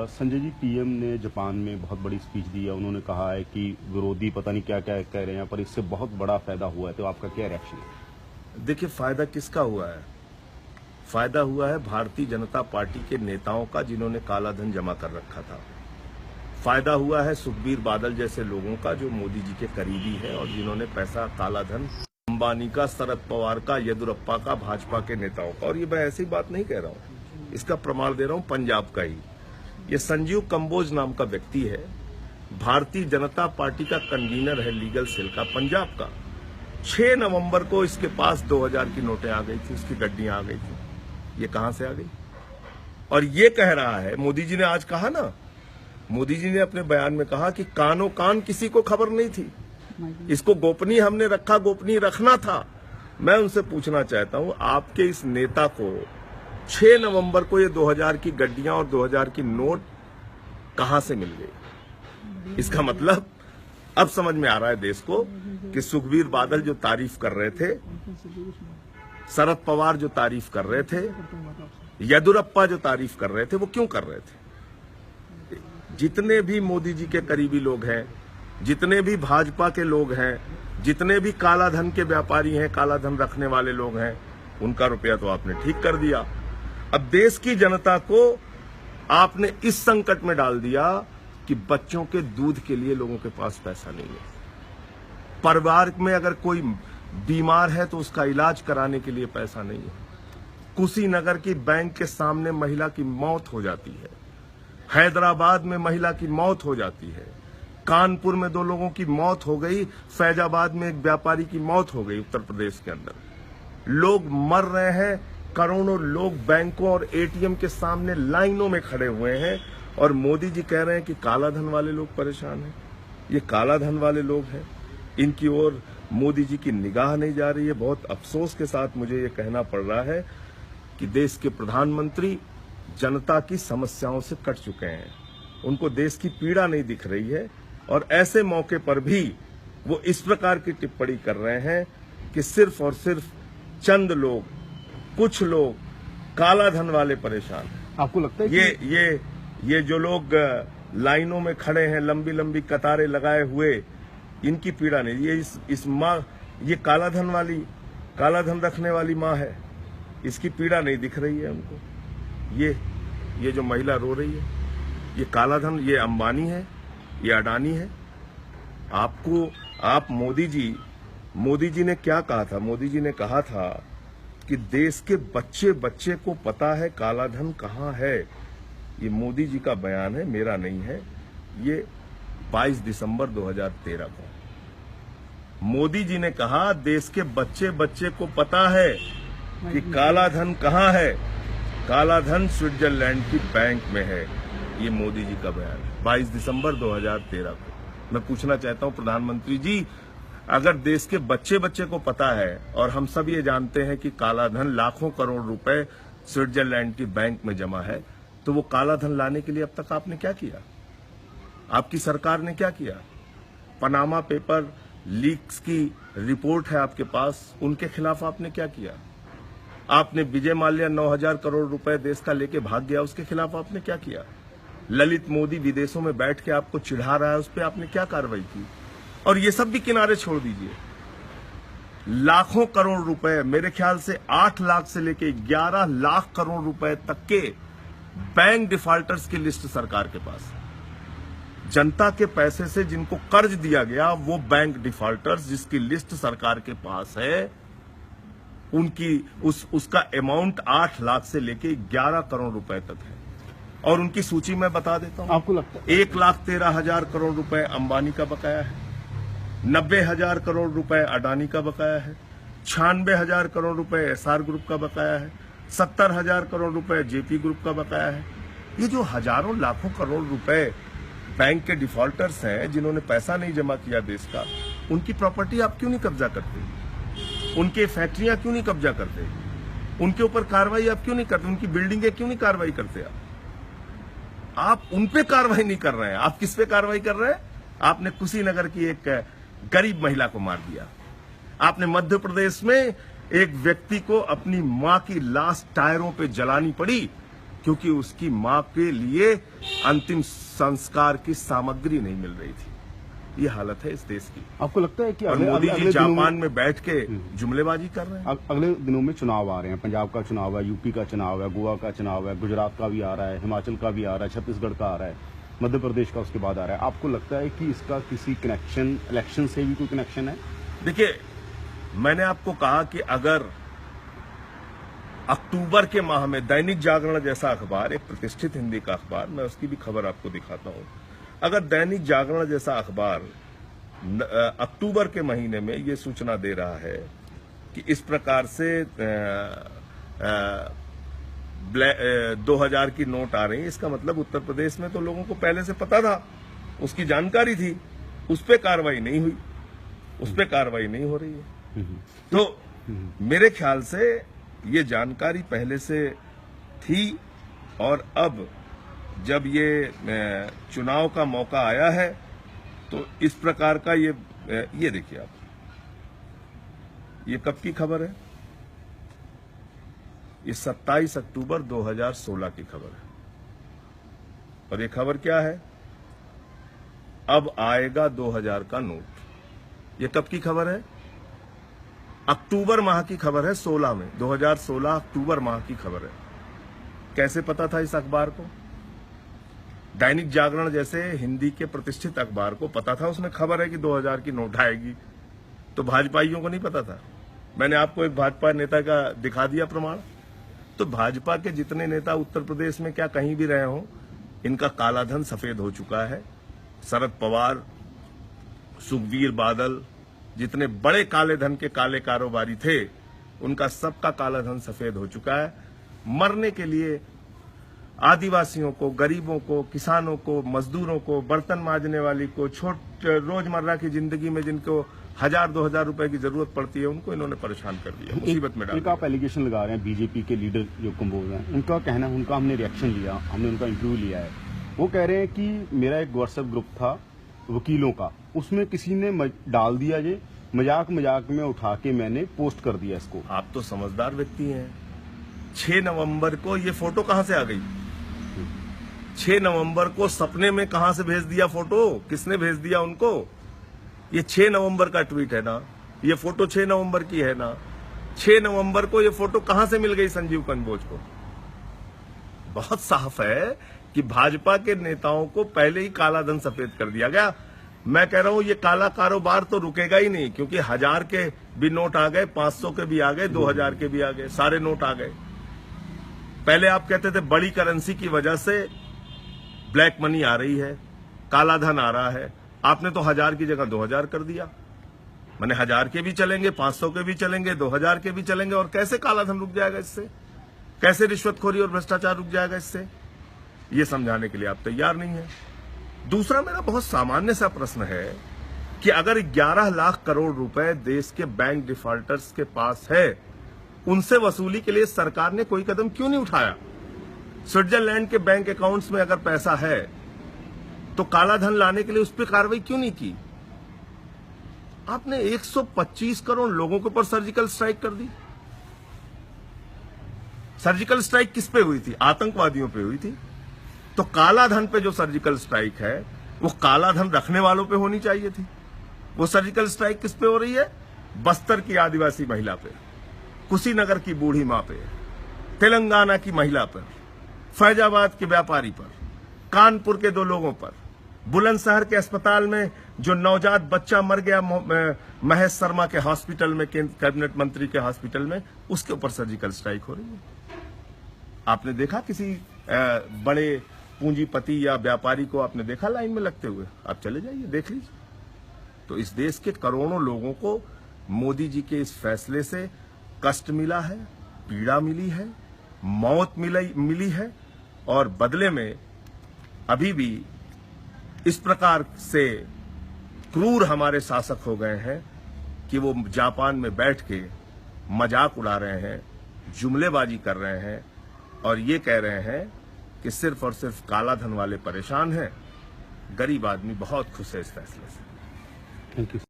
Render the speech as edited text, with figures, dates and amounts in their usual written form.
Sanjay ji, PM ने Japan में बहुत बड़ी स्पीच दी है। उन्होंने कहा है कि विरोधी पता नहीं क्या क्या कह रहे हैं, पर इससे बहुत बड़ा फायदा हुआ है। तो आपका क्या रिएक्शन है? देखिए, फायदा किसका हुआ है? फायदा हुआ है भारतीय जनता पार्टी के नेताओं का, जिन्होंने काला धन जमा कर रखा था। फायदा हुआ है सुखबीर बादल जैसे लोगों का, जो मोदी जी के करीबी है और जिन्होंने पैसा, काला धन अंबानी का, शरद पवार का, येदियुरप्पा का, भाजपा के नेताओं का। और ये मैं ऐसी बात नहीं कह रहा हूं, इसका प्रमाण दे रहा हूं पंजाब का ही। ये संजीव कंबोज नाम का व्यक्ति है, भारतीय जनता पार्टी का कन्वीनर है लीगल सेल का पंजाब का। 6 नवंबर को इसके पास 2000 की नोटें आ गई थी, उसकी गड्डियां आ गई थी। ये कहां से आ गई? और ये कह रहा है, मोदी जी ने आज कहा ना, मोदी जी ने अपने बयान में कहा कि कानो कान किसी को खबर नहीं थी, इसको गोपनीय हमने रखा, गोपनीय रखना था। मैं उनसे पूछना चाहता हूं, आपके इस नेता को 6 नवंबर को ये 2000 की गड्डियां और 2000 की नोट कहां से मिल गई? इसका मतलब अब समझ में आ रहा है देश को कि सुखबीर बादल जो तारीफ कर रहे थे, शरद पवार जो तारीफ कर रहे थे, येदियुरप्पा जो तारीफ कर रहे थे, वो क्यों कर रहे थे? जितने भी मोदी जी के करीबी लोग हैं, जितने भी भाजपा के लोग हैं, जितने भी काला धन के व्यापारी हैं, काला धन रखने वाले लोग हैं, उनका रुपया तो आपने ठीक कर दिया। अब देश की जनता को आपने इस संकट में डाल दिया कि बच्चों के दूध के लिए लोगों के पास पैसा नहीं है। परिवार में अगर कोई बीमार है तो उसका इलाज कराने के लिए पैसा नहीं है। कुशीनगर की बैंक के सामने महिला की मौत हो जाती है, हैदराबाद में महिला की मौत हो जाती है, कानपुर में 2 लोगों की मौत हो गई, फैजाबाद में एक व्यापारी की मौत हो गई, उत्तर प्रदेश के अंदर लोग मर रहे हैं। करोड़ों लोग बैंकों और एटीएम के सामने लाइनों में खड़े हुए हैं और मोदी जी कह रहे हैं कि काला धन वाले लोग परेशान हैं। ये काला धन वाले लोग हैं, इनकी ओर मोदी जी की निगाह नहीं जा रही है। बहुत अफसोस के साथ मुझे ये कहना पड़ रहा है कि देश के प्रधानमंत्री जनता की समस्याओं से कट चुके हैं, उनको देश की पीड़ा नहीं दिख रही है। और ऐसे मौके पर भी वो इस प्रकार की टिप्पणी कर रहे हैं कि सिर्फ और सिर्फ चंद लोग, कुछ लोग, काला धन वाले परेशान हैं। आपको लगता है ये जो लोग लाइनों में खड़े हैं, लंबी लंबी कतारें लगाए हुए, इनकी पीड़ा नहीं, ये इस माँ, ये काला धन रखने वाली माँ है, इसकी पीड़ा नहीं दिख रही है उनको। ये जो महिला रो रही है, ये काला धन, ये अंबानी है, ये अडानी है। आप मोदी जी ने क्या कहा था? मोदी जी ने कहा था कि देश के बच्चे बच्चे को पता है काला धन कहां है। ये मोदी जी का बयान है, मेरा नहीं है। ये 22 दिसंबर 2013 को मोदी जी ने कहा, देश के बच्चे बच्चे को पता है कि काला धन कहां है। काला धन स्विट्जरलैंड की बैंक में है। ये मोदी जी का बयान है 22 दिसंबर 2013 को। मैं पूछना चाहता हूं प्रधानमंत्री जी, अगर देश के बच्चे बच्चे को पता है और हम सब ये जानते हैं कि काला धन लाखों करोड़ रुपए स्विट्जरलैंड की बैंक में जमा है, तो वो काला धन लाने के लिए अब तक आपने क्या किया? आपकी सरकार ने क्या किया? पनामा पेपर लीक्स की रिपोर्ट है आपके पास, उनके खिलाफ आपने क्या किया? आपने विजय माल्या 9000 करोड़ रुपए देश का लेके भाग गया, उसके खिलाफ आपने क्या किया? ललित मोदी विदेशों में बैठ के आपको चिढ़ा रहा है, उस पर आपने क्या कार्रवाई की? और ये सब भी किनारे छोड़ दीजिए, लाखों करोड़ रुपए, मेरे ख्याल से 8 लाख से लेके 11 लाख करोड़ रुपए तक के बैंक डिफॉल्टर्स की लिस्ट सरकार के पास है। जनता के पैसे से जिनको कर्ज दिया गया, वो बैंक डिफॉल्टर्स जिसकी लिस्ट सरकार के पास है, उनकी उसका अमाउंट 8 लाख से लेके 11 करोड़ रुपए तक है। और उनकी सूची मैं बता देता हूं। आपको लगता है 1,13,000 करोड़ रुपए अंबानी का बकाया है, 90,000 करोड़ रुपए अडानी का बकाया है, 96,000 करोड़ रुपए एसआर ग्रुप का बकाया है, 70,000 करोड़ रुपए जेपी ग्रुप का बकाया है। ये जो हजारों लाखों करोड़ रुपए बैंक के डिफॉल्टर्स हैं, जिन्होंने पैसा नहीं जमा किया देश का, उनकी प्रॉपर्टी आप क्यों नहीं कब्जा करते? उनके फैक्ट्रियां क्यों नहीं कब्जा करते? उनके ऊपर कार्रवाई आप क्यों नहीं करते? उनकी बिल्डिंगें क्यों नहीं कार्रवाई करते? आप उन पे कार्रवाई नहीं कर रहे हैं। आप किस पे कार्रवाई कर रहे हैं? आपने कुशीनगर की एक गरीब महिला को मार दिया। आपने मध्य प्रदेश में एक व्यक्ति को अपनी मां की लाश टायरों पे जलानी पड़ी क्योंकि उसकी मां के लिए अंतिम संस्कार की सामग्री नहीं मिल रही थी। ये हालत है इस देश की। आपको लगता है कि और मोदी जी जापान में बैठ के जुमलेबाजी कर रहे हैं। अगले दिनों में चुनाव आ रहे हैं, पंजाब का चुनाव है, यूपी का चुनाव है, गोवा का चुनाव है, गुजरात का भी आ रहा है, हिमाचल का भी आ रहा है, छत्तीसगढ़ का आ रहा है, मध्य प्रदेश का उसके बाद आ रहा है। आपको लगता है कि इसका किसी कनेक्शन, इलेक्शन से भी कोई कनेक्शन है? देखिए, मैंने आपको कहा कि अगर अक्टूबर के माह में दैनिक जागरण जैसा अखबार, एक प्रतिष्ठित हिंदी का अखबार, मैं उसकी भी खबर आपको दिखाता हूं, अगर दैनिक जागरण जैसा अखबार अक्टूबर के महीने में ये सूचना दे रहा है कि इस प्रकार से 2000 की नोट आ रही है, इसका मतलब उत्तर प्रदेश में तो लोगों को पहले से पता था, उसकी जानकारी थी, उस पर कार्रवाई नहीं हुई, उस पर कार्रवाई नहीं हो रही है। तो मेरे ख्याल से ये जानकारी पहले से थी, और अब जब ये चुनाव का मौका आया है तो इस प्रकार का ये देखिए आप, ये कब की खबर है? ये 27 अक्टूबर 2016 की खबर है। और ये खबर क्या है? अब आएगा 2000 का नोट। ये कब की खबर है? अक्टूबर माह की खबर है, 16 में, 2016 अक्टूबर माह की खबर है। कैसे पता था इस अखबार को? दैनिक जागरण जैसे हिंदी के प्रतिष्ठित अखबार को पता था, उसमें खबर है कि 2000 की नोट आएगी। तो भाजपाइयों को नहीं पता था? मैंने आपको एक भाजपा नेता का दिखा दिया प्रमाण। तो भाजपा के जितने नेता उत्तर प्रदेश में क्या कहीं भी रहे हों, इनका काला धन सफेद हो चुका है। शरद पवार, सुखबीर बादल, जितने बड़े काले धन के काले कारोबारी थे, उनका सबका काला धन सफेद हो चुका है। मरने के लिए आदिवासियों को, गरीबों को, किसानों को, मजदूरों को, बर्तन मांजने वाली को, रोजमर्रा की जिंदगी में जिनको 1000-2000 रुपए की जरूरत पड़ती है, उनको इन्होंने परेशान कर दिया, मुसीबत में डाल दिया। आप एलिगेशन लगा रहे हैं बीजेपी के लीडर जो कंबोज हैं, उनका कहना है, उनका हमने रिएक्शन लिया, हमने उनका इंटरव्यू लिया है, वो कह रहे हैं कि मेरा एक व्हाट्सएप ग्रुप था वकीलों का, उसमें किसी ने डाल दिया, ये मजाक में उठा के मैंने पोस्ट कर दिया इसको। आप तो समझदार व्यक्ति हैं। 6 नवंबर को ये फोटो कहां से आ गई? 6 नवंबर को सपने में कहां से भेज दिया फोटो? किसने भेज दिया उनको? ये 6 नवंबर का ट्वीट है ना, ये फोटो 6 नवंबर की है ना। 6 नवंबर को ये फोटो कहां से मिल गई संजीव कंबोज को? बहुत साफ है कि भाजपा के नेताओं को पहले ही काला धन सफेद कर दिया गया। मैं कह रहा हूं ये काला कारोबार तो रुकेगा ही नहीं, क्योंकि 1000 के भी नोट आ गए, 500 के भी आ गए, 2000 के भी आ गए, सारे नोट आ गए। पहले आप कहते थे बड़ी करेंसी की वजह से ब्लैक मनी आ रही है, काला धन आ रहा है, आपने तो 1000 की जगह 2000 कर दिया। मैंने 1000 के भी चलेंगे, 500 के भी चलेंगे, 2000 के भी चलेंगे, और कैसे काला धन रुक जाएगा इससे? कैसे रिश्वतखोरी और भ्रष्टाचार रुक जाएगा इससे? ये समझाने के लिए आप तैयार नहीं है। दूसरा मेरा बहुत सामान्य सा प्रश्न है कि अगर 11 लाख करोड़ रुपए देश के बैंक डिफॉल्टर्स के पास है, उनसे वसूली के लिए सरकार ने कोई कदम क्यों नहीं उठाया? स्विट्जरलैंड के बैंक अकाउंट्स में अगर पैसा है तो काला धन लाने के लिए उस पर कार्रवाई क्यों नहीं की? आपने 125 करोड़ लोगों के ऊपर सर्जिकल स्ट्राइक कर दी। सर्जिकल स्ट्राइक किस पे हुई थी? आतंकवादियों पे हुई थी। तो काला धन पे जो सर्जिकल स्ट्राइक है, वो काला धन रखने वालों पे होनी चाहिए थी। वो सर्जिकल स्ट्राइक किस पे हो रही है? बस्तर की आदिवासी महिला पे, कुशीनगर की बूढ़ी मां पे, तेलंगाना की महिला पर, फैजाबाद के व्यापारी पर, कानपुर के 2 लोगों पर, बुलंदशहर के अस्पताल में जो नवजात बच्चा मर गया महेश शर्मा के हॉस्पिटल में, कैबिनेट मंत्री के हॉस्पिटल में, उसके ऊपर सर्जिकल स्ट्राइक हो रही है। आपने देखा किसी बड़े पूंजीपति या व्यापारी को आपने देखा लाइन में लगते हुए? आप चले जाइए, देख लीजिए। तो इस देश के करोड़ों लोगों को मोदी जी के इस फैसले से कष्ट मिला है, पीड़ा मिली है, मौत मिली है, और बदले में अभी भी इस प्रकार से क्रूर हमारे शासक हो गए हैं कि वो जापान में बैठ के मजाक उड़ा रहे हैं, जुमलेबाजी कर रहे हैं, और ये कह रहे हैं कि सिर्फ और सिर्फ काला धन वाले परेशान हैं, गरीब आदमी बहुत खुश है इस फैसले से। Thank you.